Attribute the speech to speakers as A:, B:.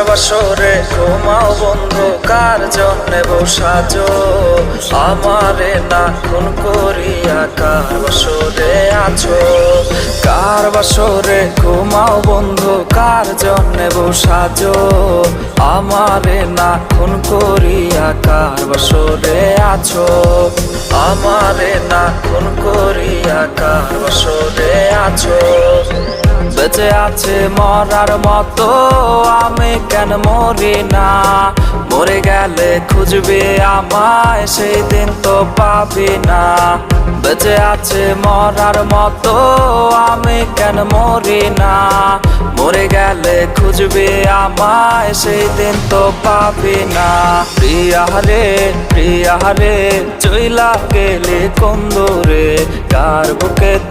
A: বাসরে ঘুমাও বন্ধু, কার জন্যে বসাজো আমারে না খুন করিয়া? কার বাসরে আছো? কার বাসরে ঘুমাও বন্ধু, কার জন্যে বসাজো আমারে না খুন করিয়া? কার বাসরে আছো? আমারে না খুন করিয়া কার বাসরে আছো? বেঁচে আছে মরার মতো, আমি কেন মরি না? মরে গেলে খুঁজবে আমায়, সেই দিন তো পাবি না। বেঁচে আছে মরার মতো, আমি কেন মরি না? মরে গেলে খুঁজবে আমায়, সেই দিন তো পাবি না। প্রিয়া রে চইলা গেলে কোন দূরে, কার বুকেতে